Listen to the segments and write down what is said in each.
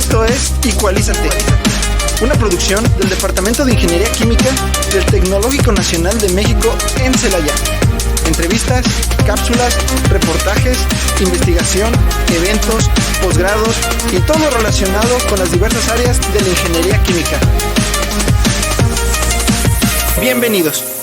Esto es Equalízate, una producción del Departamento de Ingeniería Química del Tecnológico Nacional de México en Celaya. Entrevistas, cápsulas, reportajes, investigación, eventos, posgrados y todo lo relacionado con las diversas áreas de la ingeniería química. Bienvenidos.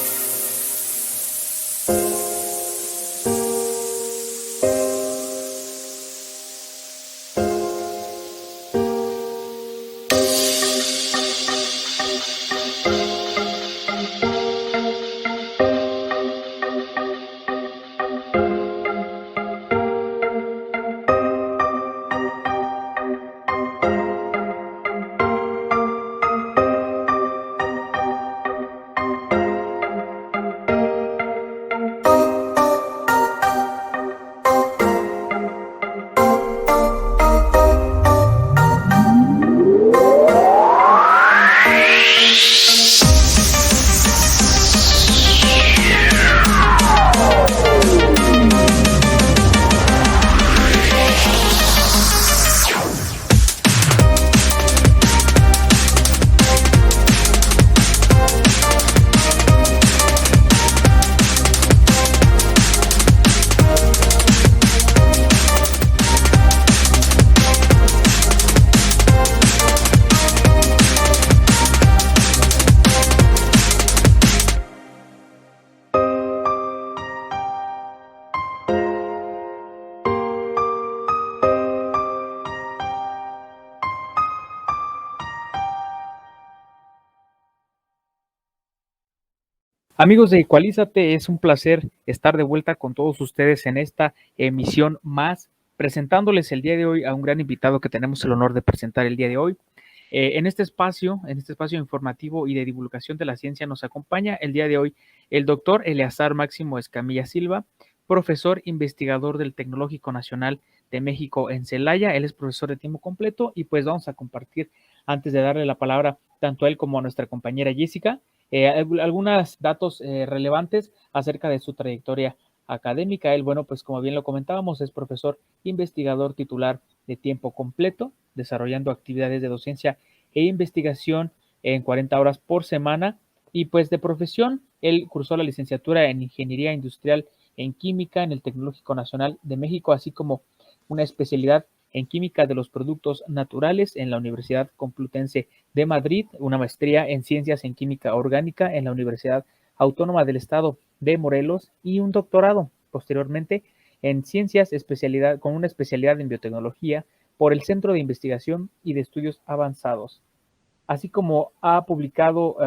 Amigos de Equalízate, es un placer estar de vuelta con todos ustedes en esta emisión más, presentándoles el día de hoy a un gran invitado que tenemos el honor de presentar el día de hoy. En este espacio informativo y de divulgación de la ciencia nos acompaña el día de hoy el doctor Eleazar Máximo Escamilla Silva, profesor investigador del Tecnológico Nacional de México en Celaya. Él es profesor de tiempo completo y pues vamos a compartir, antes de darle la palabra tanto a él como a nuestra compañera Jessica, algunos datos relevantes acerca de su trayectoria académica. Él, bueno, pues como bien lo comentábamos, es profesor investigador titular de tiempo completo, desarrollando actividades de docencia e investigación en 40 horas por semana. Y pues de profesión, él cursó la licenciatura en Ingeniería Industrial en Química en el Tecnológico Nacional de México, así como una especialidad en Química de los Productos Naturales en la Universidad Complutense de Madrid, una maestría en Ciencias en Química Orgánica en la Universidad Autónoma del Estado de Morelos y un doctorado posteriormente en Ciencias con una especialidad en Biotecnología por el Centro de Investigación y de Estudios Avanzados, así como ha publicado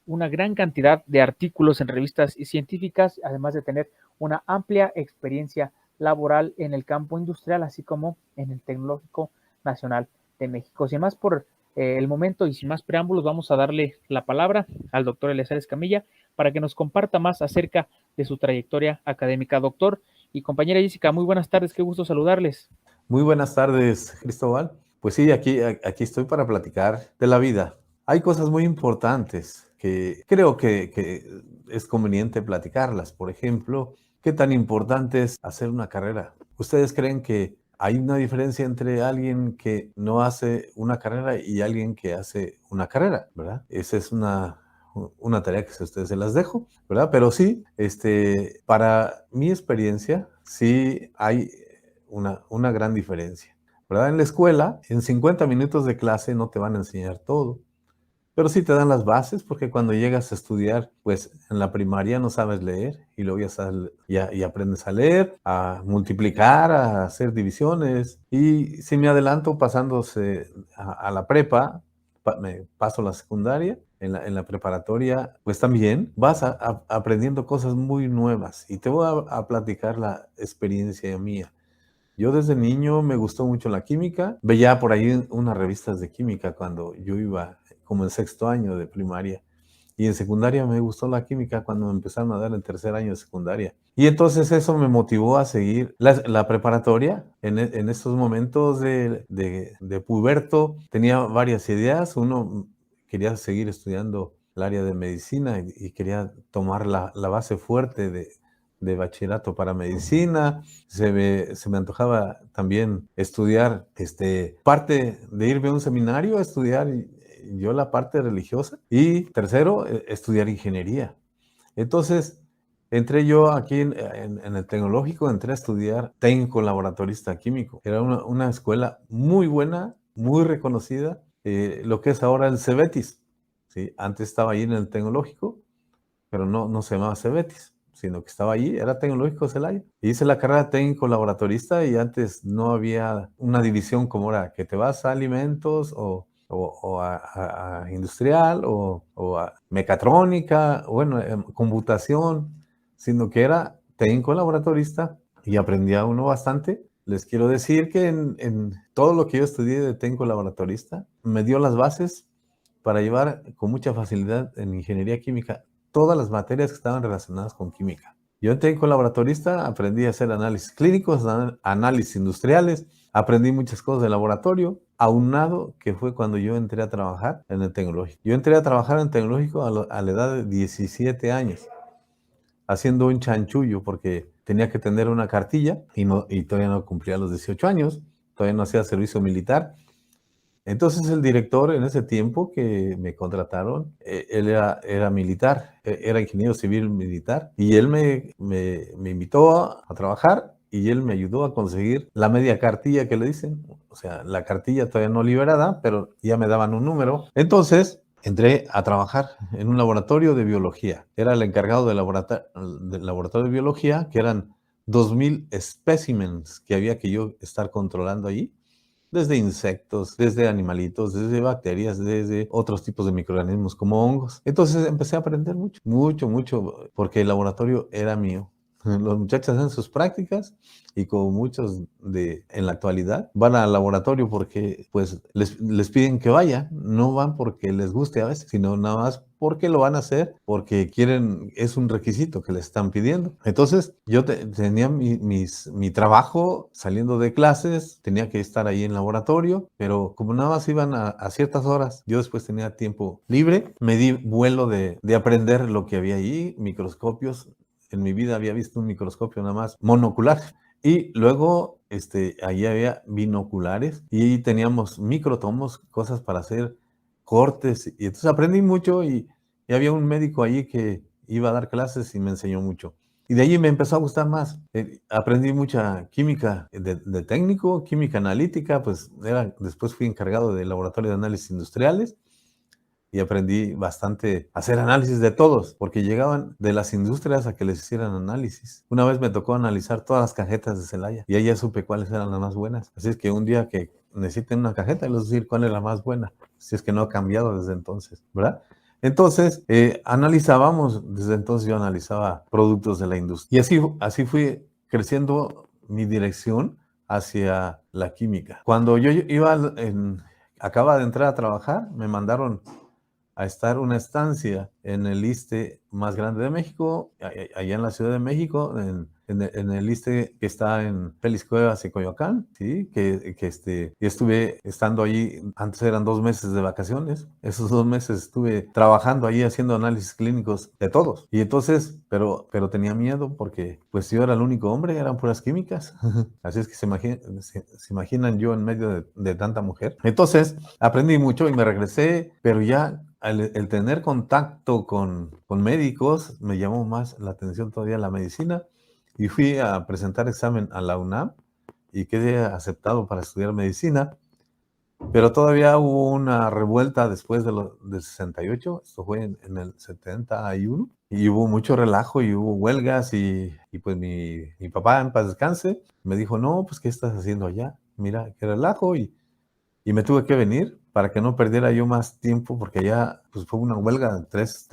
una gran cantidad de artículos en revistas científicas, además de tener una amplia experiencia laboral en el campo industrial, así como en el Tecnológico Nacional de México. Sin más por el momento y sin más preámbulos, vamos a darle la palabra al doctor Eleazar Escamilla para que nos comparta más acerca de su trayectoria académica. Doctor y compañera Jessica, muy buenas tardes, qué gusto saludarles. Muy buenas tardes, Cristóbal. Pues sí, aquí estoy para platicar de la vida. Hay cosas muy importantes que creo que es conveniente platicarlas. Por ejemplo, ¿qué tan importante es hacer una carrera? ¿Ustedes creen que hay una diferencia entre alguien que no hace una carrera y alguien que hace una carrera, verdad? Esa es una tarea que a ustedes se las dejo, ¿verdad? Pero sí, para mi experiencia, sí hay una gran diferencia, ¿verdad? En la escuela, en 50 minutos de clase no te van a enseñar todo, pero sí te dan las bases, porque cuando llegas a estudiar, pues en la primaria no sabes leer y luego ya aprendes a leer, a multiplicar, a hacer divisiones. Y si me adelanto pasándose a la prepa, me paso la secundaria, en la preparatoria, pues también vas aprendiendo cosas muy nuevas. Y te voy a platicar la experiencia mía. Yo desde niño me gustó mucho la química. Veía por ahí unas revistas de química cuando yo iba como en sexto año de primaria. Y en secundaria me gustó la química cuando me empezaron a dar en tercer año de secundaria. Y entonces eso me motivó a seguir la preparatoria. En estos momentos de puberto tenía varias ideas. Uno quería seguir estudiando el área de medicina y quería tomar la base fuerte de bachillerato para medicina, se me antojaba también estudiar, parte de irme a un seminario a estudiar yo la parte religiosa, y tercero, estudiar ingeniería. Entonces, entré yo aquí en el tecnológico, entré a estudiar técnico laboratorista químico. Era una escuela muy buena, muy reconocida, lo que es ahora el Cebetis, ¿sí? Antes estaba ahí en el tecnológico, pero no se llamaba Cebetis, sino que estaba allí, era Tecnológico Celaya. Hice la carrera de técnico laboratorista y antes no había una división como ahora, que te vas a alimentos o a industrial o a mecatrónica, bueno, computación, sino que era técnico laboratorista y aprendía uno bastante. Les quiero decir que en todo lo que yo estudié de técnico laboratorista me dio las bases para llevar con mucha facilidad en ingeniería química todas las materias que estaban relacionadas con química. Yo en técnico laboratorista aprendí a hacer análisis clínicos, análisis industriales, aprendí muchas cosas de laboratorio, aunado que fue cuando yo entré a trabajar en el tecnológico. Yo entré a trabajar en el tecnológico a la edad de 17 años, haciendo un chanchullo porque tenía que tener una cartilla y todavía no cumplía los 18 años, todavía no hacía servicio militar. Entonces el director en ese tiempo que me contrataron, él era militar, era ingeniero civil militar, y él me invitó a trabajar y él me ayudó a conseguir la media cartilla que le dicen, o sea, la cartilla todavía no liberada, pero ya me daban un número. Entonces entré a trabajar en un laboratorio de biología. Era el encargado del laboratorio de biología, que eran 2,000 espécimens que había que yo estar controlando allí. Desde insectos, desde animalitos, desde bacterias, desde otros tipos de microorganismos como hongos. Entonces empecé a aprender mucho, porque el laboratorio era mío. Los muchachos hacen sus prácticas y como muchos en la actualidad van al laboratorio porque pues les piden que vayan, no van porque les guste a veces, sino nada más porque lo van a hacer, porque quieren, es un requisito que les están pidiendo. Entonces yo tenía mi trabajo saliendo de clases, tenía que estar ahí en el laboratorio, pero como nada más iban a ciertas horas, yo después tenía tiempo libre, me di vuelo de aprender lo que había ahí, microscopios. En mi vida había visto un microscopio nada más monocular. Y luego ahí había binoculares y teníamos microtomos, cosas para hacer cortes. Y entonces aprendí mucho y había un médico allí que iba a dar clases y me enseñó mucho. Y de allí me empezó a gustar más. Aprendí mucha química de técnico, química analítica, pues después fui encargado del laboratorio de análisis industriales. Y aprendí bastante a hacer análisis de todos, porque llegaban de las industrias a que les hicieran análisis. Una vez me tocó analizar todas las cajetas de Celaya y ahí ya supe cuáles eran las más buenas. Así es que un día que necesiten una cajeta, les voy a decir cuál es la más buena, si es que no ha cambiado desde entonces, ¿verdad? Entonces, analizábamos, desde entonces yo analizaba productos de la industria. Y así fui creciendo mi dirección hacia la química. Cuando yo acababa de entrar a trabajar, me mandaron a estar una estancia en el ISSSTE más grande de México, allá en la Ciudad de México, en el ISSSTE que está en Félix Cuevas y Coyoacán, ¿sí? Y estuve estando allí, antes eran 2 meses de vacaciones, esos 2 meses estuve trabajando allí haciendo análisis clínicos de todos, y entonces, pero tenía miedo porque pues yo era el único hombre, eran puras químicas, así es que se imaginan yo en medio de tanta mujer. Entonces aprendí mucho y me regresé, pero ya el tener contacto con médicos me llamó más la atención todavía la medicina y fui a presentar examen a la UNAM y quedé aceptado para estudiar medicina, pero todavía hubo una revuelta después del 68, esto fue en el 71, y hubo mucho relajo y hubo huelgas y pues mi papá, en paz descanse, me dijo, no, pues ¿qué estás haciendo allá? Mira, qué relajo, y me tuve que venir para que no perdiera yo más tiempo, porque ya pues, fue una huelga de 3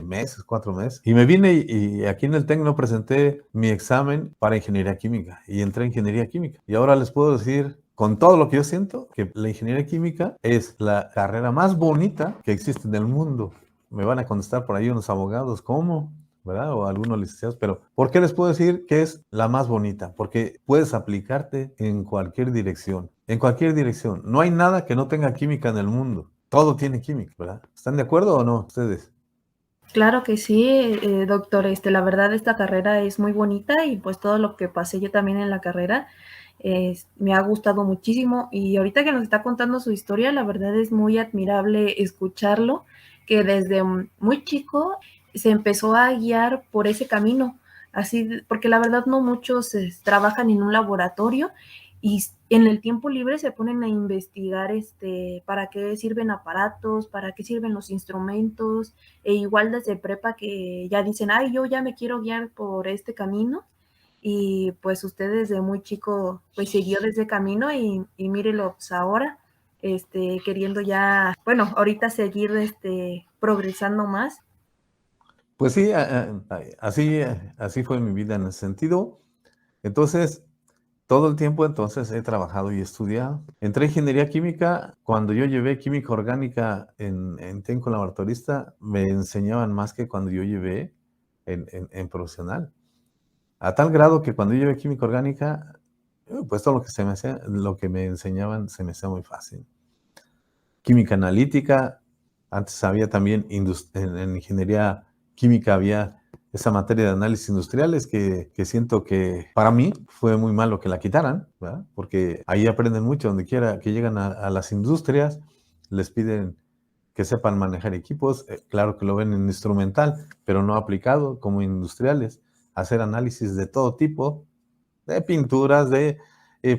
meses, 4 meses. Y me vine y aquí en el Tecno presenté mi examen para ingeniería química y entré a ingeniería química. Y ahora les puedo decir, con todo lo que yo siento, que la ingeniería química es la carrera más bonita que existe en el mundo. Me van a contestar por ahí unos abogados, ¿cómo? ¿Verdad? O algunos licenciados, pero ¿por qué les puedo decir que es la más bonita? Porque puedes aplicarte en cualquier dirección, en cualquier dirección. No hay nada que no tenga química en el mundo. Todo tiene química, ¿verdad? ¿Están de acuerdo o no ustedes? Claro que sí, doctor. La verdad, esta carrera es muy bonita y pues todo lo que pasé yo también en la carrera me ha gustado muchísimo. Y ahorita que nos está contando su historia, la verdad es muy admirable escucharlo, que desde muy chico se empezó a guiar por ese camino, así, porque la verdad no muchos trabajan en un laboratorio y en el tiempo libre se ponen a investigar para qué sirven aparatos, para qué sirven los instrumentos, e igual desde prepa que ya dicen, ay, yo ya me quiero guiar por este camino, y pues usted desde muy chico pues siguió desde camino y mírelo pues ahora, queriendo ya, bueno, ahorita seguir progresando más. Pues sí, así fue mi vida en ese sentido. Entonces, todo el tiempo entonces he trabajado y estudiado. Entré en ingeniería química. Cuando yo llevé química orgánica en técnico laboratorista, me enseñaban más que cuando yo llevé en profesional. A tal grado que cuando yo llevé química orgánica, pues todo lo que me enseñaban se me hacía muy fácil. Química analítica, antes había también en ingeniería química había esa materia de análisis industriales que siento que para mí fue muy malo que la quitaran, ¿verdad? Porque ahí aprenden mucho, donde quiera que llegan a las industrias, les piden que sepan manejar equipos, claro que lo ven en instrumental, pero no aplicado como industriales, hacer análisis de todo tipo, de pinturas, de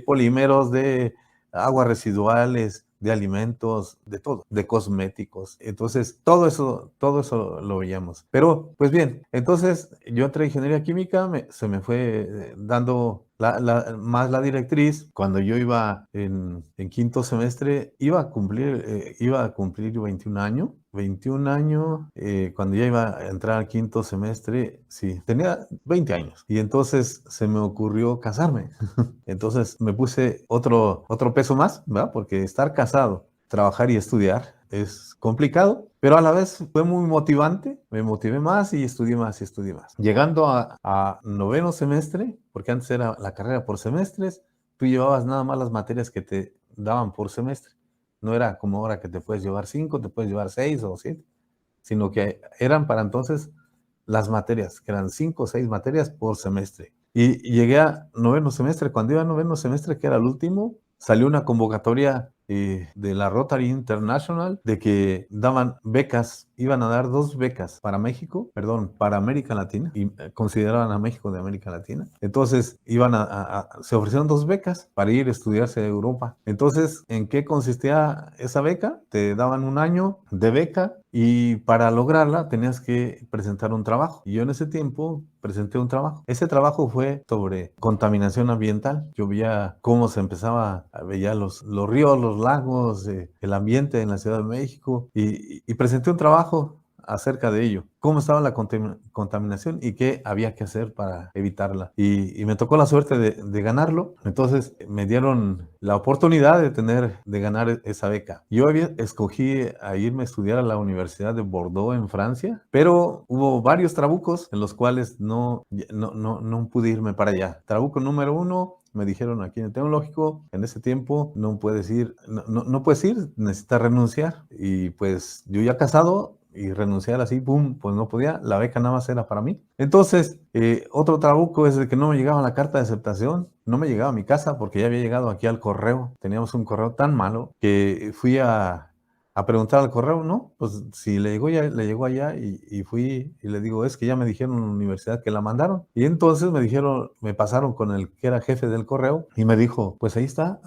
polímeros, de aguas residuales, de alimentos, de todo, de cosméticos. Entonces, todo eso lo veíamos. Pero, pues bien, entonces yo entré a ingeniería química, se me fue dando más la directriz. Cuando yo iba en quinto semestre, iba a cumplir 21 años. 21 años, cuando ya iba a entrar al quinto semestre, sí, tenía 20 años. Y entonces se me ocurrió casarme. Entonces me puse otro peso más, ¿verdad? Porque estar casado, trabajar y estudiar es complicado, pero a la vez fue muy motivante. Me motivé más y estudié más y estudié más. Llegando a noveno semestre, porque antes era la carrera por semestres, tú llevabas nada más las materias que te daban por semestre. No era como ahora que te puedes llevar 5, te puedes llevar 6 o 7, sino que eran para entonces las materias, que eran 5 o 6 materias por semestre. Y llegué a noveno semestre. Cuando iba a noveno semestre, que era el último, salió una convocatoria de la Rotary International de que daban becas, iban a dar 2 becas para México, perdón, para América Latina, y consideraban a México de América Latina. Entonces, se ofrecieron 2 becas para ir a estudiarse a Europa. Entonces, ¿en qué consistía esa beca? Te daban 1 año de beca y para lograrla tenías que presentar un trabajo. Y yo en ese tiempo presenté un trabajo. Ese trabajo fue sobre contaminación ambiental. Yo veía cómo se veía los ríos, los lagos, el ambiente en la Ciudad de México y presenté un trabajo acerca de ello, cómo estaba la contaminación y qué había que hacer para evitarla. Y me tocó la suerte de ganarlo. Entonces me dieron la oportunidad de ganar esa beca. Yo escogí a irme a estudiar a la Universidad de Bordeaux en Francia, pero hubo varios trabucos en los cuales no pude irme para allá. Trabuco número 1, me dijeron aquí en el tecnológico, en ese tiempo no puedes ir, no puedes ir, necesitas renunciar. Y pues yo ya casado y renunciar así, pum, pues no podía, la beca nada más era para mí. Entonces, otro trabuco es de que no me llegaba la carta de aceptación, no me llegaba a mi casa porque ya había llegado aquí al correo. Teníamos un correo tan malo que fui a preguntar al correo, ¿no? Pues si le llegó allá y fui y le digo, es que ya me dijeron en la universidad que la mandaron. Y entonces me pasaron con el que era jefe del correo y me dijo, pues ahí está,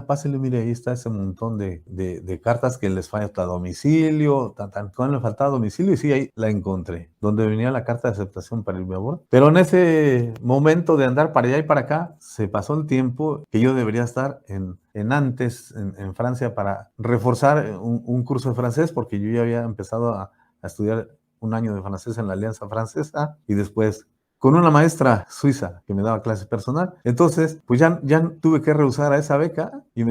pásele, mire, ahí está ese montón de cartas que les falta domicilio, ¿cuál le faltaba domicilio? Y sí, ahí la encontré, donde venía la carta de aceptación para irme a bordo. Pero en ese momento de andar para allá y para acá, se pasó el tiempo que yo debería estar en Francia para reforzar un curso de francés, porque yo ya había empezado a estudiar 1 año de francés en la Alianza Francesa y después con una maestra suiza que me daba clases personal. Entonces, pues ya tuve que rehusar a esa beca y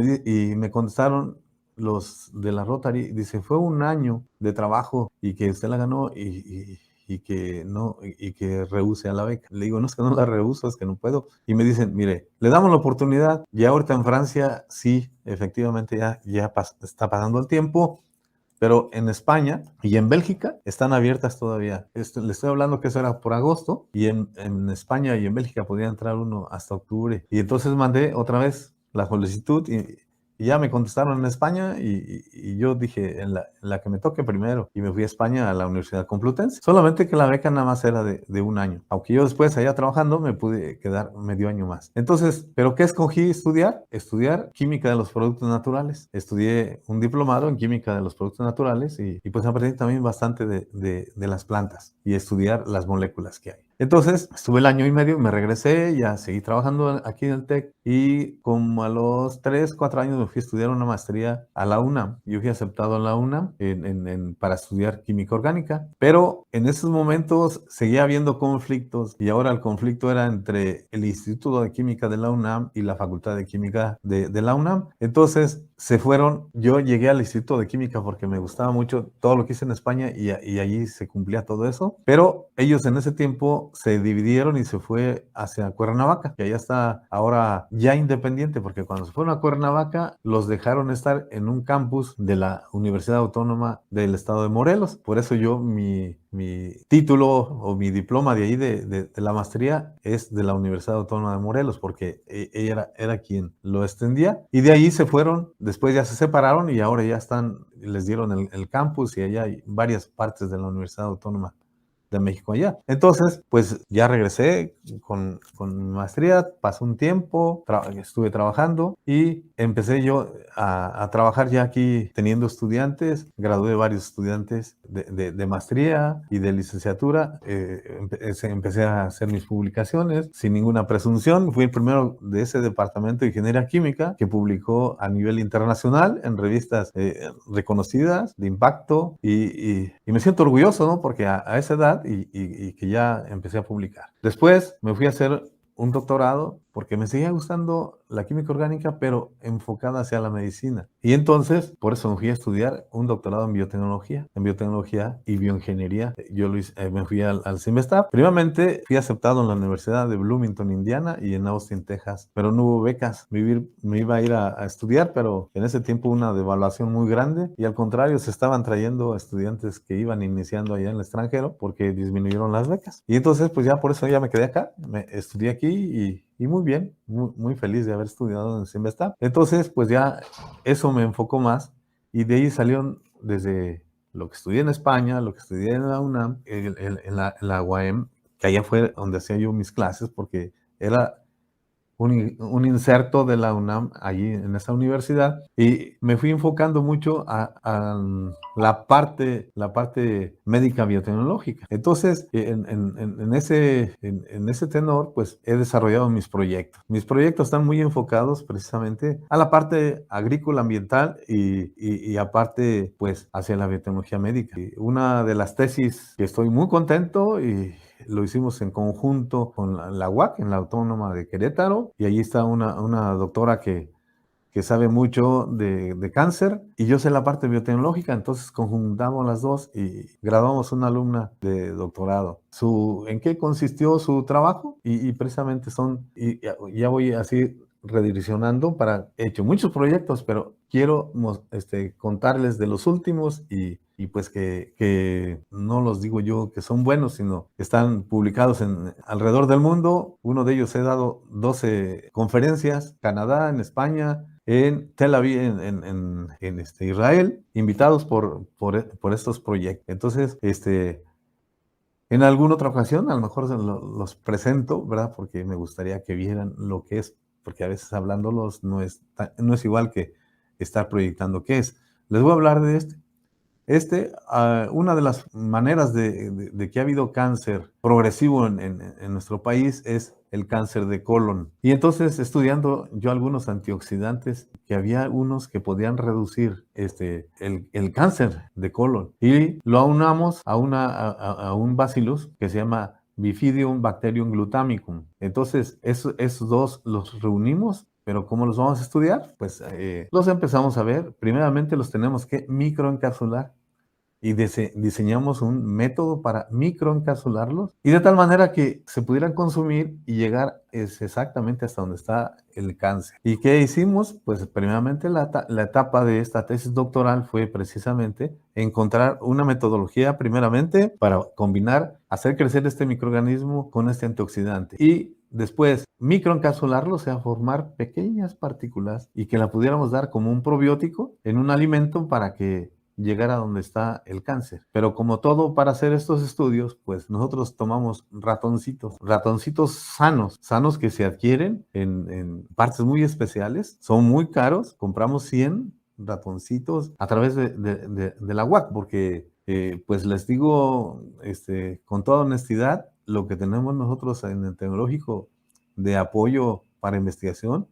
me contestaron los de la Rotary, dice, fue 1 año de trabajo y que usted la ganó y que rehúse a la beca. Le digo, no es que no la rehuso, es que no puedo. Y me dicen, mire, le damos la oportunidad, y ahorita en Francia sí, efectivamente ya está pasando el tiempo, pero en España y en Bélgica están abiertas todavía. Le estoy hablando que eso era por agosto, y en España y en Bélgica podía entrar uno hasta octubre. Y entonces mandé otra vez la solicitud y ya me contestaron en España, y yo dije en la que me toque primero, y me fui a España a la Universidad Complutense. Solamente que la beca nada más era de un año, aunque yo después allá trabajando me pude quedar medio año más. Entonces, ¿pero qué escogí estudiar? Estudiar química de los productos naturales. Estudié un diplomado en química de los productos naturales, y pues aprendí también bastante de las plantas y estudiar las moléculas que hay. Entonces, estuve el año y medio, me regresé, ya seguí trabajando aquí en el TEC, y como a los 3, 4 años me fui a estudiar una maestría a la UNAM. Yo fui aceptado en la UNAM para estudiar química orgánica, pero en esos momentos seguía habiendo conflictos, y ahora el conflicto era entre el Instituto de Química de la UNAM y la Facultad de Química de la UNAM. Entonces se fueron, yo llegué al Instituto de Química porque me gustaba mucho todo lo que hice en España, y allí se cumplía todo eso, pero ellos en ese tiempo se dividieron y se fue hacia Cuernavaca, que allá está ahora ya independiente, porque cuando se fueron a Cuernavaca los dejaron estar en un campus de la Universidad Autónoma del Estado de Morelos. Por eso yo mi título o mi diploma de ahí de la maestría es de la Universidad Autónoma de Morelos, porque ella era quien lo extendía, y de ahí se fueron, después ya se separaron, y ahora ya les dieron el campus, y allá hay varias partes de la Universidad Autónoma de México allá. Entonces, pues ya regresé con mi maestría, pasó un tiempo, estuve trabajando, y empecé yo a trabajar ya aquí teniendo estudiantes. Gradué varios estudiantes de maestría y de licenciatura. Empecé a hacer mis publicaciones sin ninguna presunción. Fui el primero de ese departamento de ingeniería química que publicó a nivel internacional en revistas reconocidas de impacto, y me siento orgulloso, ¿no? Porque a esa edad y que ya empecé a publicar. Después me fui a hacer un doctorado porque me seguía gustando la química orgánica, pero enfocada hacia la medicina. Y entonces, por eso me fui a estudiar un doctorado en biotecnología y bioingeniería. Yo me fui al CIMBESTAB. Primeramente, fui aceptado en la Universidad de Bloomington, Indiana, y en Austin, Texas, pero no hubo becas. Me iba a ir a estudiar, pero en ese tiempo una devaluación muy grande, y al contrario, se estaban trayendo estudiantes que iban iniciando allá en el extranjero porque disminuyeron las becas. Y entonces, pues ya por eso ya me quedé acá, estudié aquí, y muy bien, muy feliz de haber estudiado en CIMBESTAB. Entonces, pues ya eso me enfocó más, y de ahí salieron desde lo que estudié en España, lo que estudié en la UNAM, en la UAM, que allá fue donde hacía yo mis clases, porque era un inserto de la UNAM allí en esa universidad, y me fui enfocando mucho a la parte médica biotecnológica. Entonces, en ese tenor, pues he desarrollado mis proyectos. Mis proyectos están muy enfocados precisamente a la parte agrícola, ambiental, y aparte, pues, hacia la biotecnología médica. Y una de las tesis que estoy muy contento, y lo hicimos en conjunto con la UAC, en la Autónoma de Querétaro, y allí está una doctora que sabe mucho de cáncer, y yo sé la parte biotecnológica. Entonces conjuntamos las dos y graduamos una alumna de doctorado. ¿En qué consistió su trabajo? Y precisamente ya voy así redireccionando he hecho muchos proyectos, pero quiero contarles de los últimos, y pues que no los digo yo que son buenos, sino que están publicados alrededor del mundo. Uno de ellos he dado 12 conferencias, Canadá, en España, en Tel Aviv, en Israel, invitados por estos proyectos. Entonces, en alguna otra ocasión a lo mejor los presento, ¿verdad? Porque me gustaría que vieran lo que es, porque a veces hablándolos no es igual que estar proyectando qué es. Les voy a hablar de una de las maneras de que ha habido cáncer progresivo en nuestro país es el cáncer de colon. Y entonces, estudiando yo algunos antioxidantes, que había unos que podían reducir el cáncer de colon, y lo aunamos a un bacillus que se llama Bifidium Bacterium glutamicum. Entonces, esos dos los reunimos. Pero ¿cómo los vamos a estudiar? Pues los empezamos a ver. Primeramente los tenemos que microencapsular. y diseñamos un método para microencapsularlos y de tal manera que se pudieran consumir y llegar exactamente hasta donde está el cáncer. ¿Y qué hicimos? Pues primeramente la etapa de esta tesis doctoral fue precisamente encontrar una metodología primeramente para combinar, hacer crecer este microorganismo con este antioxidante y después microencapsularlo, o sea, formar pequeñas partículas y que la pudiéramos dar como un probiótico en un alimento para que llegar a donde está el cáncer. Pero como todo para hacer estos estudios, pues nosotros tomamos ratoncitos sanos que se adquieren en partes muy especiales, son muy caros, compramos 100 ratoncitos a través de la UAC, porque pues les digo con toda honestidad, lo que tenemos nosotros en el tecnológico de apoyo para investigación,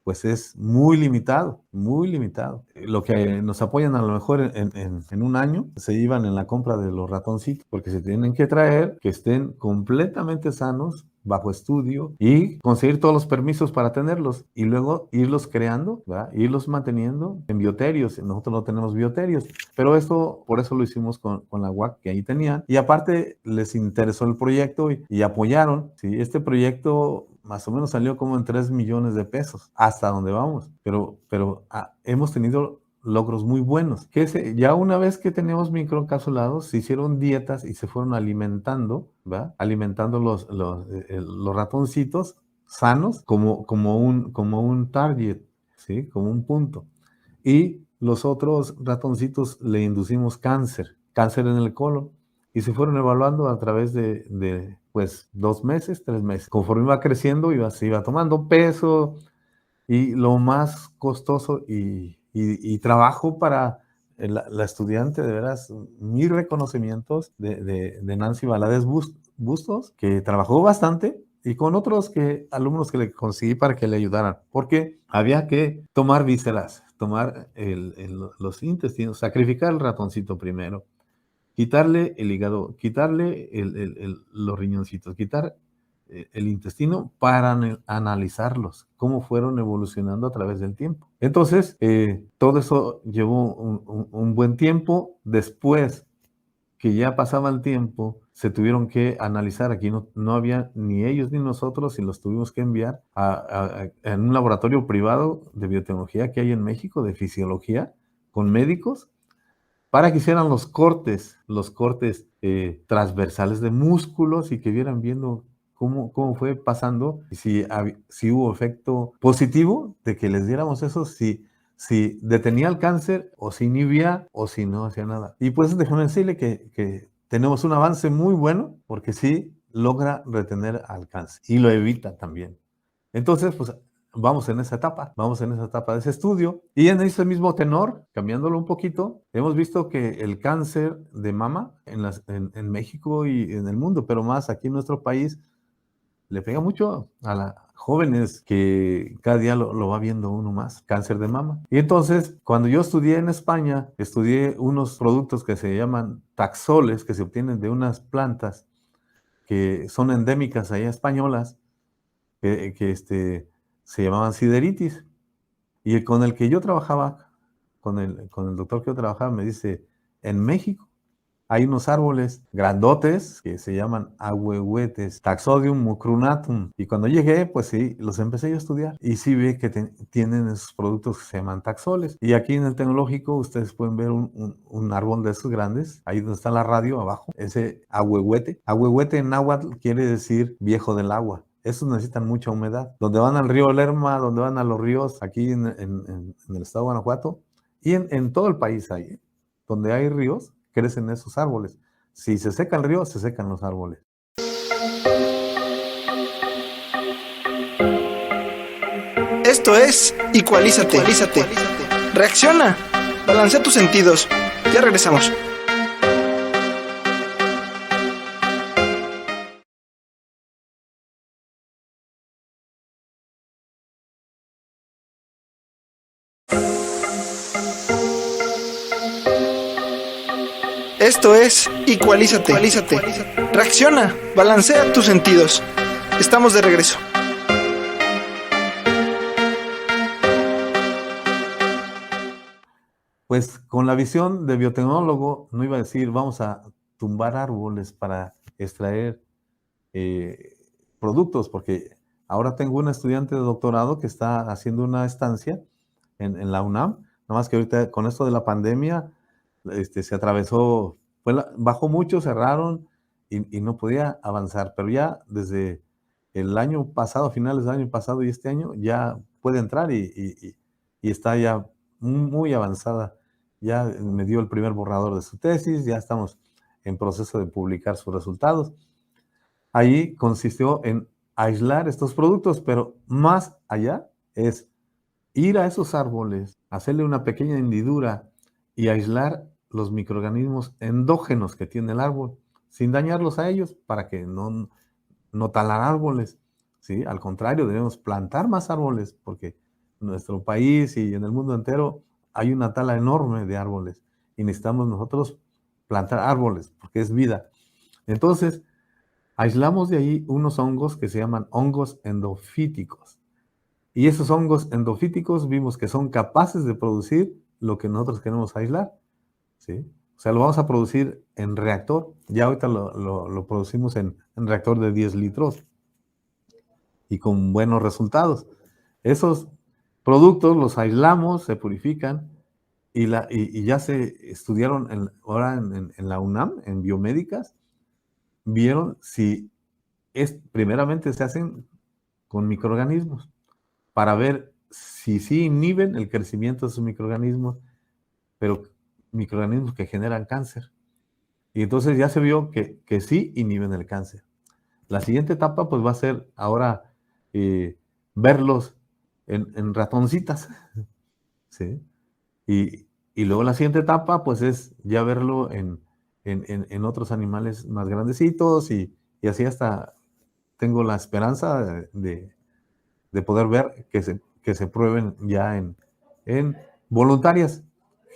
pues es muy limitado, muy limitado. Lo que nos apoyan a lo mejor en un año, se llevan en la compra de los ratoncitos, porque se tienen que traer que estén completamente sanos, bajo estudio, y conseguir todos los permisos para tenerlos, y luego irlos creando, ¿verdad? Irlos manteniendo en bioterios. Nosotros no tenemos bioterios, pero por eso lo hicimos con la UAC que ahí tenían, y aparte les interesó el proyecto y apoyaron, ¿sí? Este proyecto más o menos salió como en 3 millones de pesos, hasta donde vamos, pero hemos tenido logros muy buenos. Ya una vez que teníamos microencapsulados, se hicieron dietas y se fueron alimentando, ¿va? Alimentando los ratoncitos sanos como un target, ¿sí? Como un punto. Y los otros ratoncitos le inducimos cáncer en el colon, y se fueron evaluando a través de pues 2 meses, 3 meses. Conforme iba creciendo, se iba tomando peso, y lo más costoso y trabajo para la estudiante, de veras, mis reconocimientos de Nancy Valadez Bustos, que trabajó bastante, y con otros alumnos que le conseguí para que le ayudaran, porque había que tomar vísceras, tomar los intestinos, sacrificar el ratoncito primero, quitarle el hígado, quitarle los riñoncitos, quitar el intestino para analizarlos, cómo fueron evolucionando a través del tiempo. Entonces, todo eso llevó un buen tiempo. Después que ya pasaba el tiempo, se tuvieron que analizar. Aquí no había ni ellos ni nosotros, y los tuvimos que enviar en un laboratorio privado de biotecnología que hay en México, de fisiología, con médicos, para que hicieran los cortes transversales de músculos y que vieran viendo cómo fue pasando, y si hubo efecto positivo de que les diéramos eso, si detenía el cáncer, o si inhibía, o si no hacía nada. Y pues déjame decirle que tenemos un avance muy bueno, porque sí logra retener al cáncer y lo evita también. Entonces, pues vamos en esa etapa de ese estudio, y en ese mismo tenor, cambiándolo un poquito, hemos visto que el cáncer de mama en México y en el mundo, pero más aquí en nuestro país, le pega mucho a las jóvenes, que cada día lo va viendo uno más, cáncer de mama. Y entonces, cuando yo estudié en España, estudié unos productos que se llaman taxoles, que se obtienen de unas plantas que son endémicas allá españolas, que se llamaban sideritis. Y con el que yo trabajaba, con el doctor que yo trabajaba, me dice, en México hay unos árboles grandotes que se llaman ahuehuetes, Taxodium mucronatum. Y cuando llegué, pues sí, los empecé yo a estudiar. Y sí vi que tienen esos productos que se llaman taxoles. Y aquí en el tecnológico ustedes pueden ver un árbol de esos grandes, ahí donde está la radio abajo, ese ahuehuete. Ahuehuete en náhuatl quiere decir viejo del agua. Esos necesitan mucha humedad. Donde van al río Lerma, donde van a los ríos, aquí en el estado de Guanajuato, y en todo el país hay, donde hay ríos, crecen esos árboles. Si se seca el río, se secan los árboles. Esto es Equalízate. Reacciona. Balancea tus sentidos. Ya regresamos. Esto es Equalízate. Reacciona, balancea tus sentidos. Estamos de regreso. pues con la visión de biotecnólogo, no iba a decir vamos a tumbar árboles para extraer productos, porque ahora tengo una estudiante de doctorado que está haciendo una estancia en la UNAM, nada más que ahorita con esto de la pandemia se atravesó, bajó mucho, cerraron y no podía avanzar, pero ya desde el año pasado, finales del año pasado y este año, ya puede entrar y está ya muy avanzada. Ya me dio el primer borrador de su tesis, ya estamos en proceso de publicar sus resultados. Ahí consistió en aislar estos productos, pero más allá es ir a esos árboles, hacerle una pequeña hendidura y aislar los microorganismos endógenos que tiene el árbol, sin dañarlos a ellos, para que no talar árboles, ¿sí? Al contrario, debemos plantar más árboles, porque en nuestro país y en el mundo entero hay una tala enorme de árboles y necesitamos nosotros plantar árboles, porque es vida. Entonces, aislamos de ahí unos hongos que se llaman hongos endofíticos. Y esos hongos endofíticos vimos que son capaces de producir lo que nosotros queremos aislar, ¿sí? O sea, lo vamos a producir en reactor. Ya ahorita lo producimos en reactor de 10 litros y con buenos resultados. Esos productos los aislamos, se purifican y ya se estudiaron ahora en la UNAM, en biomédicas, vieron si primeramente se hacen con microorganismos para ver si sí inhiben el crecimiento de esos microorganismos, pero microorganismos que generan cáncer. Y entonces ya se vio que sí inhiben el cáncer. La siguiente etapa pues va a ser ahora verlos en ratoncitas, ¿sí? Y luego la siguiente etapa pues es ya verlo en otros animales más grandecitos y así hasta tengo la esperanza de poder ver que se prueben ya en voluntarias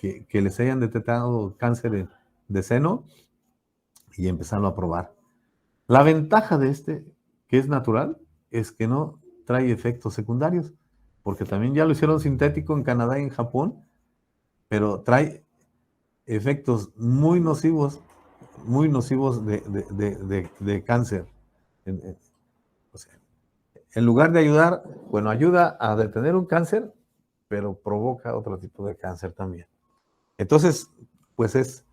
que les hayan detectado cáncer de seno y empezarlo a probar. La ventaja de que es natural, es que no trae efectos secundarios, porque también ya lo hicieron sintético en Canadá y en Japón, pero trae efectos muy nocivos de cáncer. O sea, en lugar de ayudar, bueno, ayuda a detener un cáncer, pero provoca otro tipo de cáncer también. Entonces, pues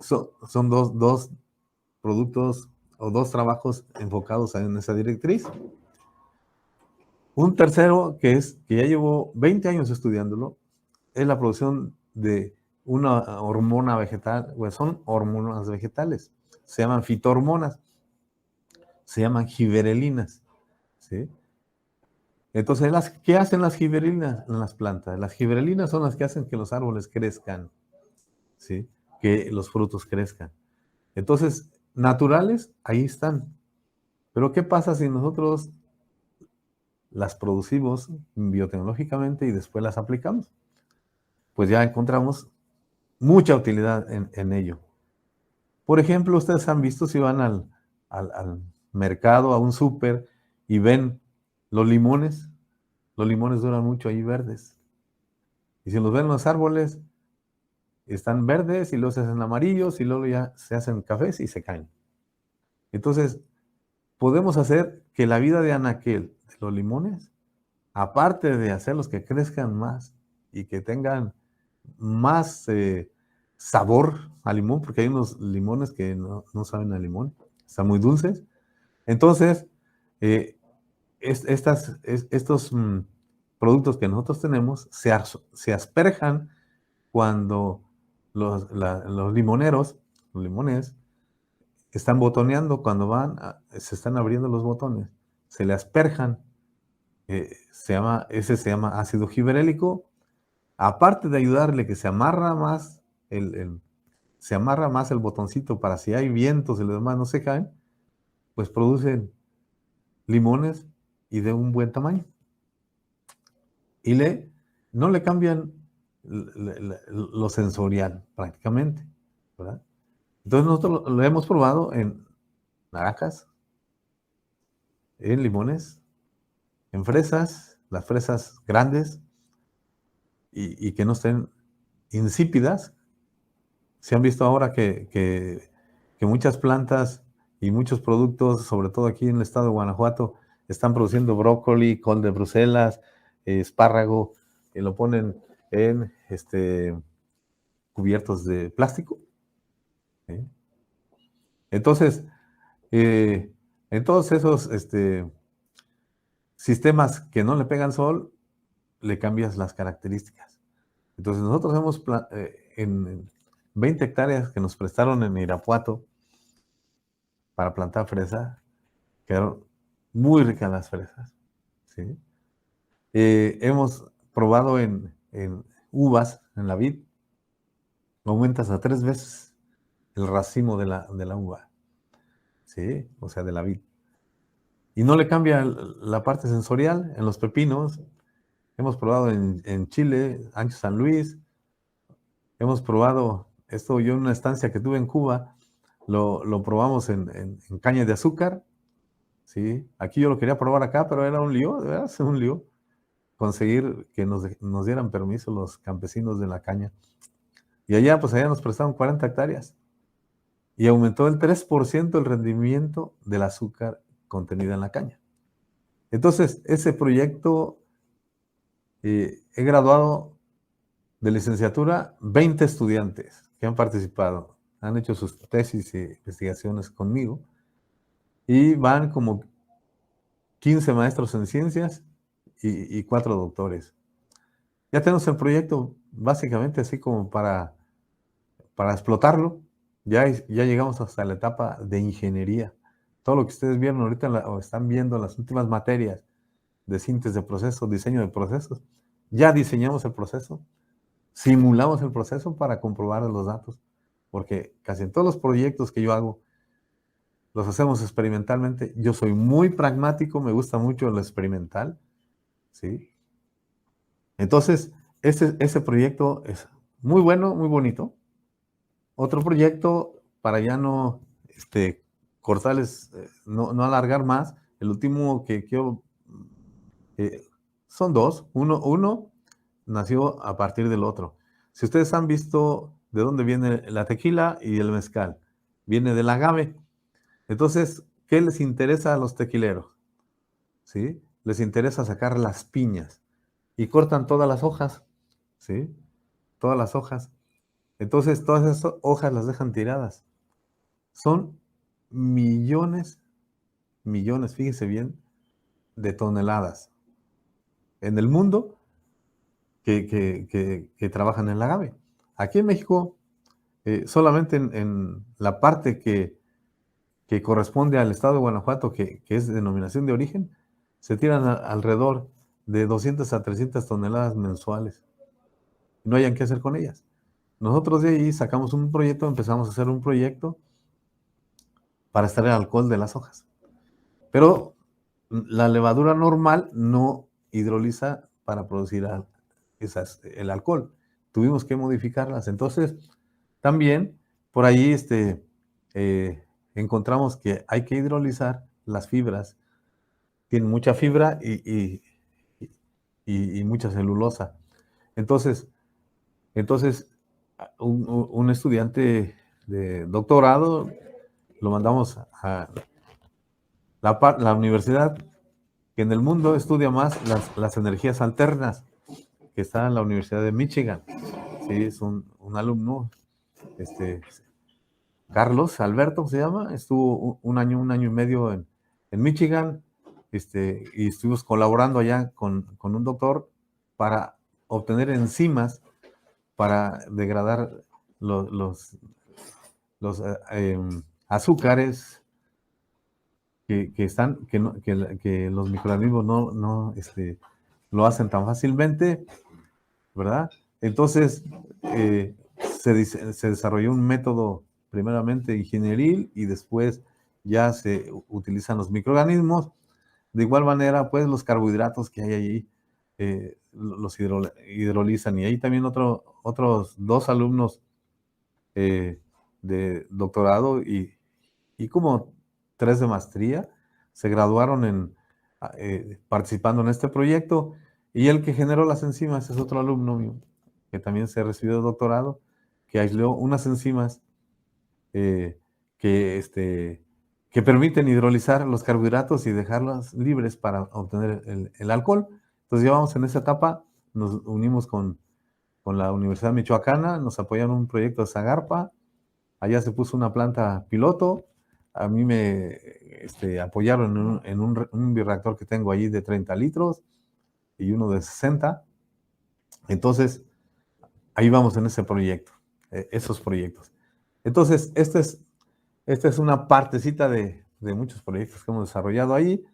son dos productos o dos trabajos enfocados en esa directriz. Un tercero que ya llevo 20 años estudiándolo, es la producción de una hormona vegetal, pues son hormonas vegetales, se llaman fitohormonas, se llaman giberelinas, ¿sí? Entonces, ¿qué hacen las giberelinas en las plantas? Las giberelinas son las que hacen que los árboles crezcan, ¿sí? Que los frutos crezcan. Entonces, naturales, ahí están. Pero ¿qué pasa si nosotros las producimos biotecnológicamente y después las aplicamos? Pues ya encontramos mucha utilidad en ello. Por ejemplo, ustedes han visto si van al mercado, a un súper, y ven los limones duran mucho ahí verdes. Y si los ven los árboles, están verdes y luego se hacen amarillos y luego ya se hacen cafés y se caen. Entonces, podemos hacer que la vida de anaquel, de los limones, aparte de hacerlos que crezcan más y que tengan más sabor a limón, porque hay unos limones que no saben a limón, están muy dulces. Entonces, estos productos que nosotros tenemos se asperjan cuando los limoneros, los limones, están botoneando, cuando se están abriendo los botones, se le asperjan, ese se llama ácido giberélico. Aparte de ayudarle que se amarra más se amarra más el botoncito para si hay vientos y los demás no se caen, pues producen limones y de un buen tamaño. Y no le cambian lo sensorial prácticamente, ¿verdad? Entonces nosotros lo hemos probado en naranjas, en limones, en fresas, las fresas grandes y que no estén insípidas. Se han visto ahora que muchas plantas y muchos productos, sobre todo aquí en el estado de Guanajuato, están produciendo brócoli, col de Bruselas, espárrago, y lo ponen en cubiertos de plástico. ¿Sí? Entonces, en todos esos sistemas que no le pegan sol, le cambias las características. Entonces, nosotros hemos en 20 hectáreas que nos prestaron en Irapuato para plantar fresa, quedaron muy ricas las fresas. ¿Sí? Hemos probado en uvas, en la vid, aumentas a 3 veces el racimo de la uva. ¿Sí? O sea, de la vid. Y no le cambia la parte sensorial. En los pepinos, hemos probado en Chile, Ancho San Luis, hemos probado esto yo en una estancia que tuve en Cuba, lo probamos en caña de azúcar. ¿Sí? Aquí yo lo quería probar acá, pero era un lío, de verdad, un lío conseguir que nos dieran permiso los campesinos de la caña. Y allá, pues allá nos prestaron 40 hectáreas y aumentó el 3% el rendimiento del azúcar contenida en la caña. Entonces, ese proyecto, he graduado de licenciatura 20 estudiantes que han participado, han hecho sus tesis y investigaciones conmigo, y van como 15 maestros en ciencias y 4 doctores. Ya tenemos el proyecto básicamente así como para explotarlo. Ya llegamos hasta la etapa de ingeniería. Todo lo que ustedes vieron ahorita o están viendo en las últimas materias de síntesis de procesos, diseño de procesos, ya diseñamos el proceso, simulamos el proceso para comprobar los datos, porque casi en todos los proyectos que yo hago, los hacemos experimentalmente. Yo soy muy pragmático, me gusta mucho lo experimental, ¿sí? Entonces, ese proyecto es muy bueno, muy bonito. Otro proyecto, para ya no cortarles, no alargar más, el último que quiero, son dos. Uno nació a partir del otro. Si ustedes han visto de dónde viene la tequila y el mezcal, viene del agave. Entonces, ¿qué les interesa a los tequileros? ¿Sí? Les interesa sacar las piñas y cortan todas las hojas, ¿sí? Todas las hojas. Entonces, todas esas hojas las dejan tiradas. Son millones, fíjense bien, de toneladas en el mundo que trabajan en el agave. Aquí en México, solamente en la parte que corresponde al estado de Guanajuato, que es denominación de origen, se tiran alrededor de 200 a 300 toneladas mensuales. No hayan qué hacer con ellas. Nosotros de ahí sacamos un proyecto, empezamos a hacer un proyecto para extraer alcohol de las hojas. Pero la levadura normal no hidroliza para producir el alcohol. Tuvimos que modificarlas. Entonces, también por ahí encontramos que hay que hidrolizar las fibras. Tienen mucha fibra y mucha celulosa. Entonces un estudiante de doctorado lo mandamos a la universidad que en el mundo estudia más las energías alternas, que está en la Universidad de Michigan. Sí, es un alumno, Carlos Alberto se llama, estuvo un año y medio en Michigan, y estuvimos colaborando allá con un doctor para obtener enzimas para degradar los azúcares que los microorganismos no lo hacen tan fácilmente, ¿verdad? Entonces, se desarrolló un método primeramente ingenieril y después ya se utilizan los microorganismos. De igual manera, pues los carbohidratos que hay allí los hidrolizan. Y hay también otros 2 alumnos de doctorado y como 3 de maestría se graduaron participando en este proyecto. Y el que generó las enzimas es otro alumno mío, que también se recibió de doctorado, que aisló unas enzimas que permiten hidrolizar los carbohidratos y dejarlos libres para obtener el alcohol. Entonces llevamos en esa etapa, nos unimos con la Universidad Michoacana, nos apoyaron en un proyecto de Zagarpa, allá se puso una planta piloto, a mí me apoyaron en un bioreactor que tengo allí de 30 litros y uno de 60. Entonces, ahí vamos en ese proyecto, esos proyectos. Entonces, esta es una partecita de muchos proyectos que hemos desarrollado ahí.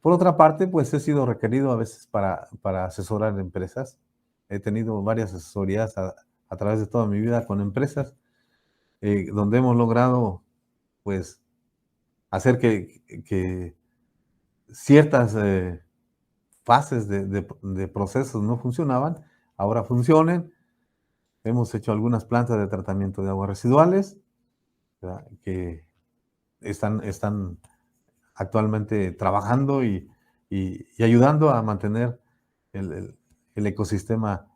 Por otra parte, pues he sido requerido a veces para asesorar empresas. He tenido varias asesorías a través de toda mi vida con empresas, donde hemos logrado, pues, hacer que ciertas fases de procesos no funcionaban, ahora funcionen. Hemos hecho algunas plantas de tratamiento de aguas residuales, ¿verdad?, que están actualmente trabajando y ayudando a mantener el ecosistema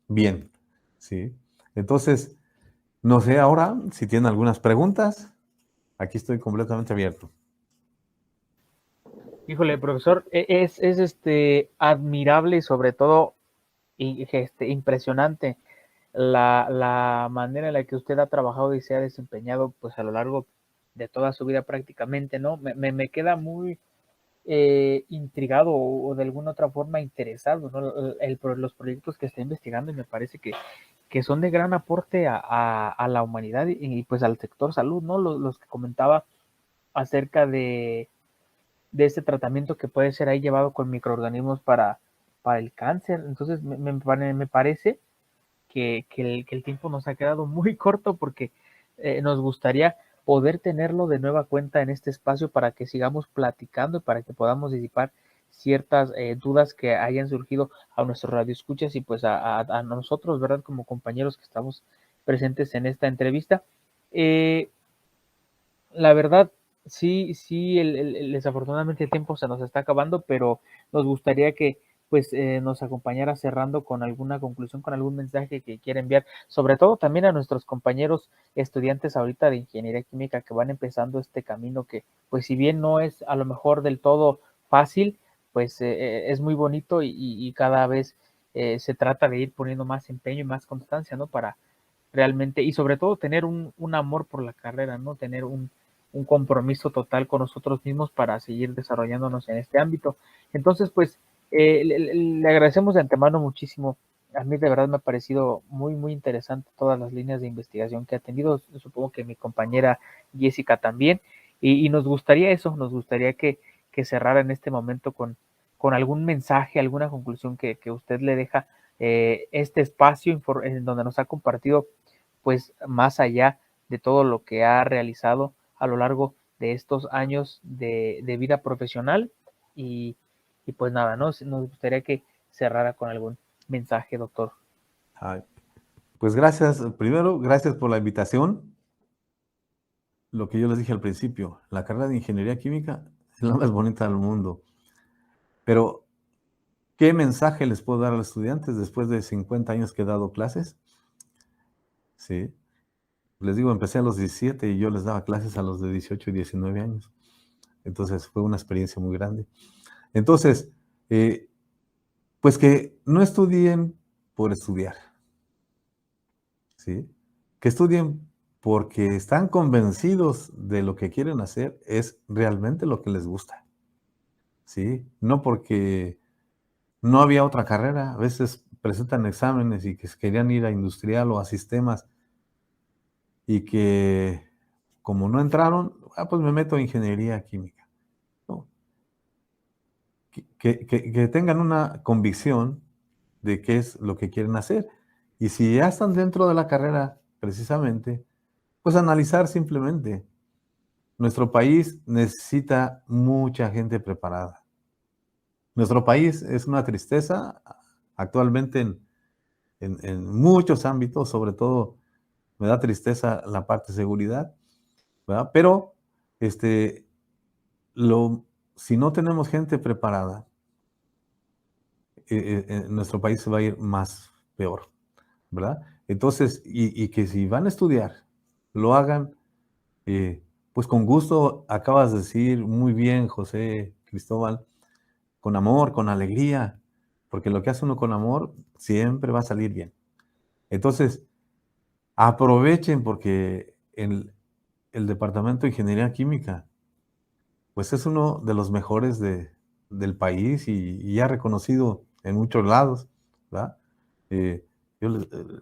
bien, ¿sí? Entonces, no sé ahora si tienen algunas preguntas. Aquí estoy completamente abierto. Híjole, profesor, es admirable y sobre todo impresionante la manera en la que usted ha trabajado y se ha desempeñado pues a lo largo de toda su vida prácticamente, ¿no? Me queda muy intrigado o de alguna otra forma interesado, ¿no? Los proyectos que está investigando y me parece que son de gran aporte a la humanidad y pues al sector salud, ¿no? Los que comentaba acerca de este tratamiento que puede ser ahí llevado con microorganismos para el cáncer. Entonces me parece que el tiempo nos ha quedado muy corto porque nos gustaría poder tenerlo de nueva cuenta en este espacio para que sigamos platicando y para que podamos disipar ciertas dudas que hayan surgido a nuestros radioescuchas y pues a nosotros, ¿verdad? Como compañeros que estamos presentes en esta entrevista. La verdad, sí, desafortunadamente el tiempo se nos está acabando, pero nos gustaría que pues nos acompañara cerrando con alguna conclusión, con algún mensaje que quiera enviar, sobre todo también a nuestros compañeros estudiantes ahorita de ingeniería química que van empezando este camino que pues si bien no es a lo mejor del todo fácil, pues es muy bonito y cada vez se trata de ir poniendo más empeño y más constancia, ¿no? Para realmente, y sobre todo tener un amor por la carrera, ¿no? Tener un compromiso total con nosotros mismos para seguir desarrollándonos en este ámbito. Entonces, pues, le agradecemos de antemano muchísimo. A mí de verdad me ha parecido muy, muy interesante todas las líneas de investigación que ha tenido. Supongo que mi compañera Jessica también. Y nos gustaría eso, nos gustaría que cerrara en este momento con algún mensaje, alguna conclusión que usted le deja este espacio en donde nos ha compartido, pues, más allá de todo lo que ha realizado a lo largo de estos años de vida profesional y pues nada, ¿no? Nos gustaría que cerrara con algún mensaje, doctor. Ay, pues gracias, primero, gracias por la invitación. Lo que yo les dije al principio, la carrera de ingeniería química es la más bonita del mundo. Pero, ¿qué mensaje les puedo dar a los estudiantes después de 50 años que he dado clases? Sí. Les digo, empecé a los 17 y yo les daba clases a los de 18 y 19 años. Entonces fue una experiencia muy grande. Entonces, pues que no estudien por estudiar, ¿sí? Que estudien porque están convencidos de lo que quieren hacer es realmente lo que les gusta, ¿sí? No porque no había otra carrera. A veces presentan exámenes y que querían ir a industrial o a sistemas y que como no entraron, pues me meto a ingeniería química. No. Que tengan una convicción de qué es lo que quieren hacer. Y si ya están dentro de la carrera, precisamente, pues analizar simplemente. Nuestro país necesita mucha gente preparada. Nuestro país es una tristeza actualmente en muchos ámbitos, sobre todo me da tristeza la parte de seguridad, ¿verdad? Pero si no tenemos gente preparada, nuestro país se va a ir más peor. ¿verdad? Entonces, y que si van a estudiar, lo hagan, pues con gusto. Acabas de decir muy bien, José Cristóbal, con amor, con alegría, porque lo que hace uno con amor siempre va a salir bien. Entonces, aprovechen porque el Departamento de Ingeniería Química, pues es uno de los mejores del país y ya reconocido en muchos lados, ¿verdad? Eh, yo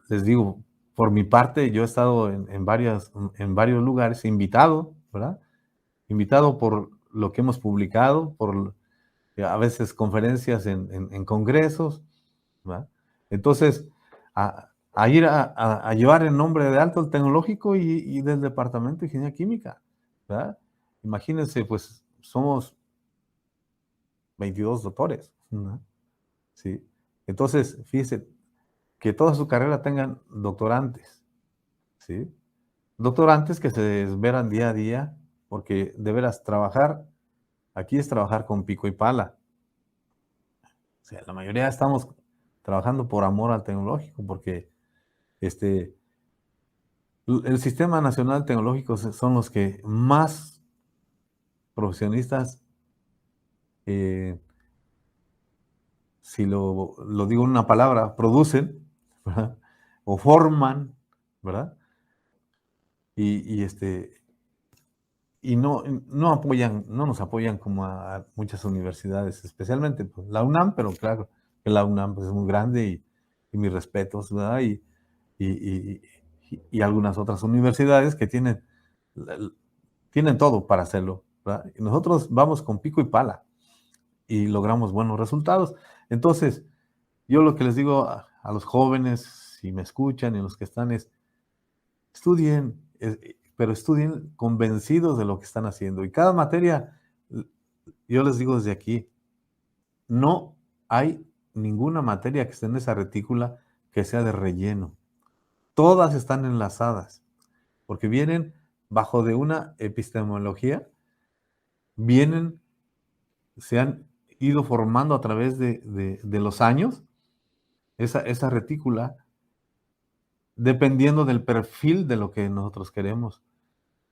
les digo, por mi parte, yo he estado en varios lugares, invitado, ¿verdad? Invitado por lo que hemos publicado, por a veces conferencias en congresos, ¿verdad? Entonces, a ir a llevar el nombre de Alto Tecnológico y del Departamento de Ingeniería Química, ¿verdad? Imagínense, pues somos 22 doctores, ¿no? ¿Sí? Entonces, fíjense, que toda su carrera tengan doctorantes, ¿sí? Doctorantes que se esmeran día a día, porque de veras trabajar, aquí es trabajar con pico y pala. O sea, la mayoría estamos trabajando por amor al tecnológico, porque el Sistema Nacional Tecnológico son los que más profesionistas, eh, si lo digo en una palabra, producen, ¿verdad? O forman, ¿verdad? Y no apoyan, no nos apoyan como a muchas universidades, especialmente pues, la UNAM, pero claro que la UNAM pues, es muy grande y mis respetos, ¿verdad? Y, y- y algunas otras universidades que tienen todo para hacerlo, ¿verdad? Y nosotros vamos con pico y pala y logramos buenos resultados. Entonces, yo lo que les digo a los jóvenes, si me escuchan y los que están, es estudien, pero estudien convencidos de lo que están haciendo. Y cada materia, yo les digo desde aquí, no hay ninguna materia que esté en esa retícula que sea de relleno. Todas están enlazadas, porque vienen bajo de una epistemología, vienen, se han ido formando a través de los años, esa retícula, dependiendo del perfil de lo que nosotros queremos.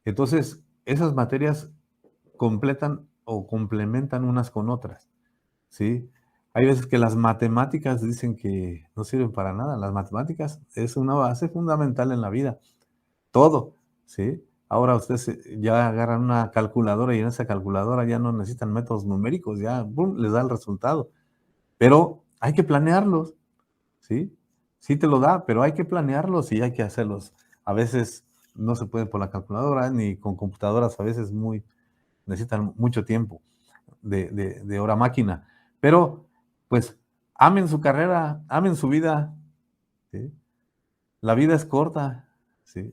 Entonces, esas materias completan o complementan unas con otras, ¿sí? Hay veces que las matemáticas dicen que no sirven para nada. Las matemáticas es una base fundamental en la vida. Todo, ¿sí? Ahora ustedes ya agarran una calculadora y en esa calculadora ya no necesitan métodos numéricos, ya ¡bum!, les da el resultado. Pero hay que planearlos, ¿sí? Sí te lo da, pero hay que planearlos y hay que hacerlos. A veces no se puede por la calculadora ni con computadoras, a veces necesitan mucho tiempo de hora máquina. Pero, pues, amen su carrera, amen su vida, ¿sí? La vida es corta, ¿sí?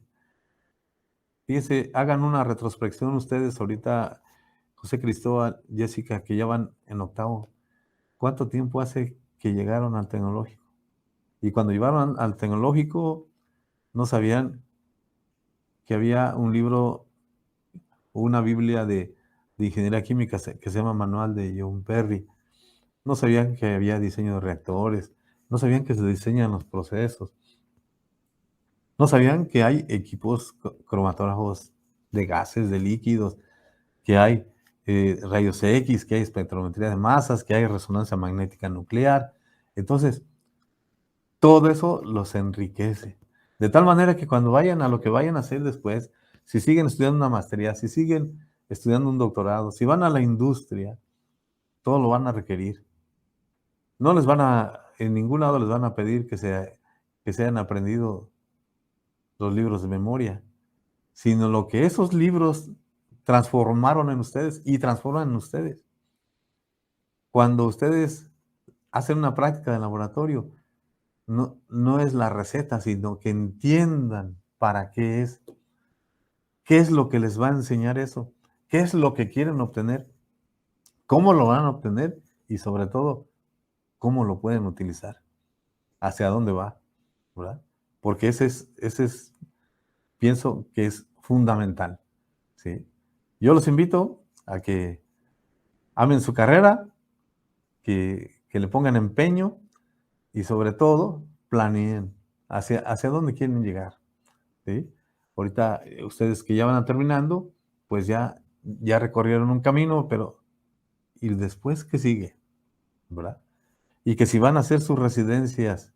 Fíjense, hagan una retrospección ustedes ahorita, José Cristóbal, Jessica, que ya van en octavo. ¿Cuánto tiempo hace que llegaron al tecnológico? Y cuando llegaron al tecnológico, no sabían que había un libro o una Biblia de ingeniería química que se llama Manual de John Perry. No sabían que había diseño de reactores, no sabían que se diseñan los procesos, no sabían que hay equipos cromatógrafos de gases, de líquidos, que hay rayos X, que hay espectrometría de masas, que hay resonancia magnética nuclear. Entonces, todo eso los enriquece. De tal manera que cuando vayan a lo que vayan a hacer después, si siguen estudiando una maestría, si siguen estudiando un doctorado, si van a la industria, todo lo van a requerir. No les van en ningún lado les van a pedir que se hayan aprendido los libros de memoria, sino lo que esos libros transformaron en ustedes y transforman en ustedes. Cuando ustedes hacen una práctica de laboratorio, no es la receta, sino que entiendan para qué es lo que les va a enseñar eso, qué es lo que quieren obtener, cómo lo van a obtener y sobre todo, cómo lo pueden utilizar, hacia dónde va, ¿verdad? Porque pienso que es fundamental, ¿sí? Yo los invito a que amen su carrera, que le pongan empeño y sobre todo planeen. hacia dónde quieren llegar, ¿sí? Ahorita ustedes que ya van terminando, pues ya recorrieron un camino, pero ¿y después qué sigue? ¿Verdad? Y que si van a hacer sus residencias,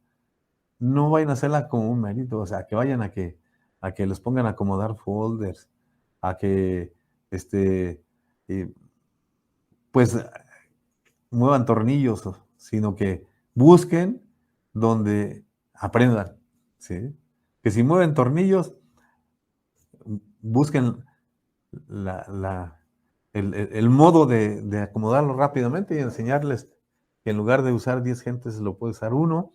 no vayan a hacerla como un mérito, o sea, que vayan a que les pongan a acomodar folders, a que, pues, muevan tornillos, sino que busquen donde aprendan, ¿sí? Que si mueven tornillos, busquen el modo de acomodarlo rápidamente y enseñarles que en lugar de usar 10 gentes lo puede usar uno,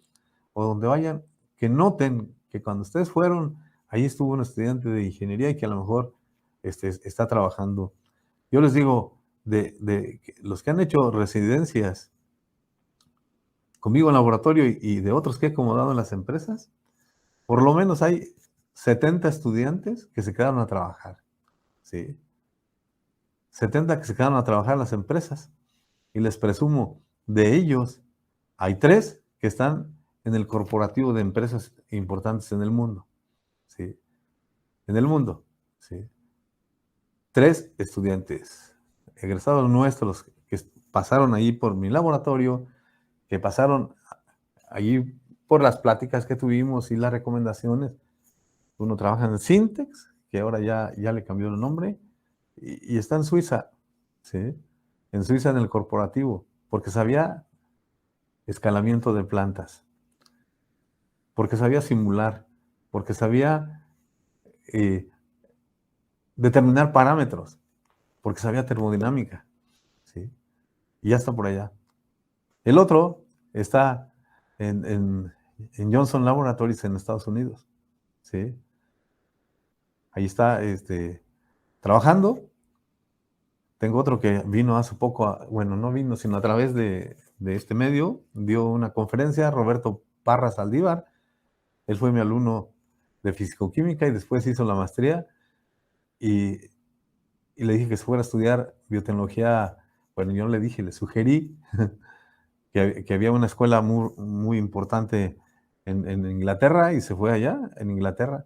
o donde vayan, que noten que cuando ustedes fueron, ahí estuvo un estudiante de ingeniería y que a lo mejor está trabajando. Yo les digo, de los que han hecho residencias conmigo en laboratorio y de otros que he acomodado en las empresas, por lo menos hay 70 estudiantes que se quedaron a trabajar, ¿sí? 70 que se quedaron a trabajar en las empresas, y les presumo, de ellos hay 3 que están en el corporativo de empresas importantes en el mundo, ¿sí? En el mundo, ¿sí? 3 estudiantes egresados nuestros que pasaron ahí por mi laboratorio, que pasaron allí por las pláticas que tuvimos y las recomendaciones. Uno trabaja en Syntex, que ahora ya le cambió el nombre, y está en Suiza, ¿sí? En Suiza en el corporativo, porque sabía escalamiento de plantas, porque sabía simular, porque sabía determinar parámetros, porque sabía termodinámica, ¿sí? Y ya está por allá. El otro está en Johnson Laboratories en Estados Unidos, ¿sí? Ahí está trabajando. Tengo otro que vino hace poco, bueno, no vino, sino a través de este medio, dio una conferencia, Roberto Parra Saldívar. Él fue mi alumno de fisicoquímica y después hizo la maestría, y le dije que se fuera a estudiar biotecnología. Bueno, yo le dije, le sugerí que había una escuela muy, muy importante en Inglaterra, y se fue allá, en Inglaterra.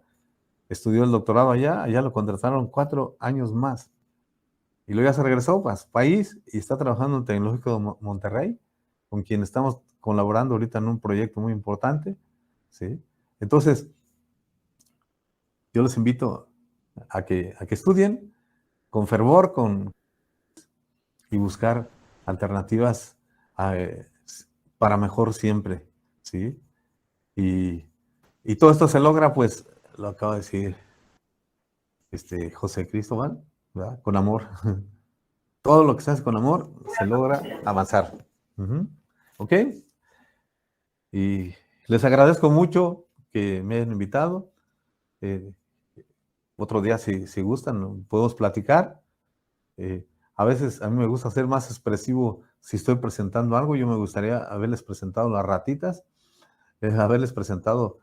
Estudió el doctorado allá lo contrataron 4 años más. Y luego ya se regresó a su país y está trabajando en el Tecnológico de Monterrey, con quien estamos colaborando ahorita en un proyecto muy importante, ¿sí? Entonces, yo los invito a que estudien con fervor, y buscar alternativas para mejor siempre, ¿sí? Y todo esto se logra, pues, lo acaba de decir José Cristóbal, ¿verdad? Con amor. Todo lo que se hace con amor se logra avanzar. ¿Ok? Y les agradezco mucho que me hayan invitado. Otro día, si gustan, podemos platicar. A veces a mí me gusta ser más expresivo si estoy presentando algo. Yo me gustaría haberles presentado las ratitas, haberles presentado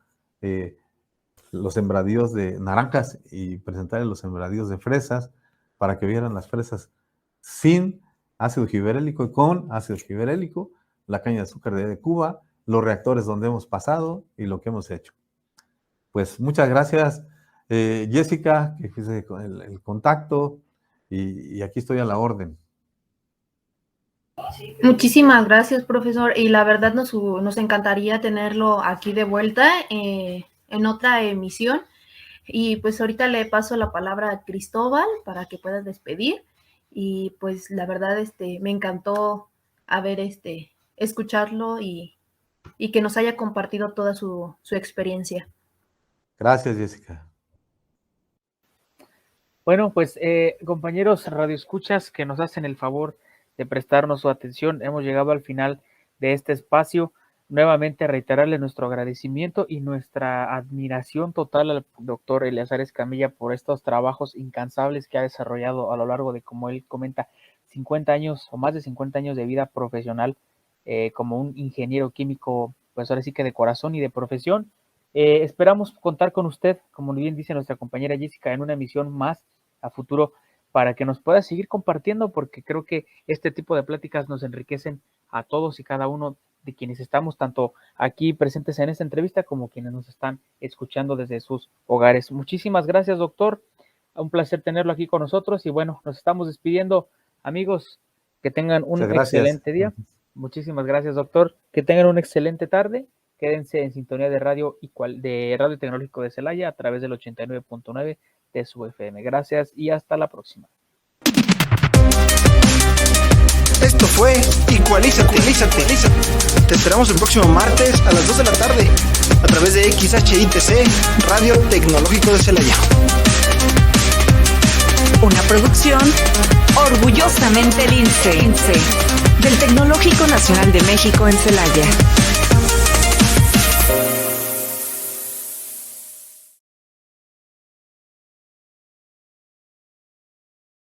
los sembradíos de naranjas y presentarles los sembradíos de fresas, para que vieran las fresas sin ácido giberélico y con ácido giberélico, la caña de azúcar de Cuba, los reactores donde hemos pasado y lo que hemos hecho. Pues muchas gracias, Jessica, que hice el contacto, y aquí estoy a la orden. Muchísimas gracias, profesor, y la verdad nos encantaría tenerlo aquí de vuelta en otra emisión. Y pues ahorita le paso la palabra a Cristóbal para que pueda despedir. Y pues la verdad me encantó escucharlo y que nos haya compartido toda su experiencia. Gracias, Jessica. Bueno, pues compañeros radioescuchas que nos hacen el favor de prestarnos su atención, hemos llegado al final de este espacio. Nuevamente reiterarle nuestro agradecimiento y nuestra admiración total al doctor Eleazar Escamilla por estos trabajos incansables que ha desarrollado a lo largo de, como él comenta, 50 años o más de 50 años de vida profesional como un ingeniero químico, pues ahora sí que de corazón y de profesión. Esperamos contar con usted, como bien dice nuestra compañera Jessica, en una emisión más a futuro para que nos pueda seguir compartiendo, porque creo que este tipo de pláticas nos enriquecen a todos y cada uno de quienes estamos tanto aquí presentes en esta entrevista como quienes nos están escuchando desde sus hogares. Muchísimas gracias, doctor. Un placer tenerlo aquí con nosotros y bueno, nos estamos despidiendo, amigos, que tengan un excelente día. Muchísimas gracias, doctor. Que tengan una excelente tarde. Quédense en sintonía de Radio Tecnológico de Celaya a través del 89.9 de su FM. Gracias y hasta la próxima. Esto fue Equalízate. Te esperamos el próximo martes a las 2 de la tarde a través de XHITC, Radio Tecnológico de Celaya. Una producción orgullosamente Lince, del Tecnológico Nacional de México en Celaya.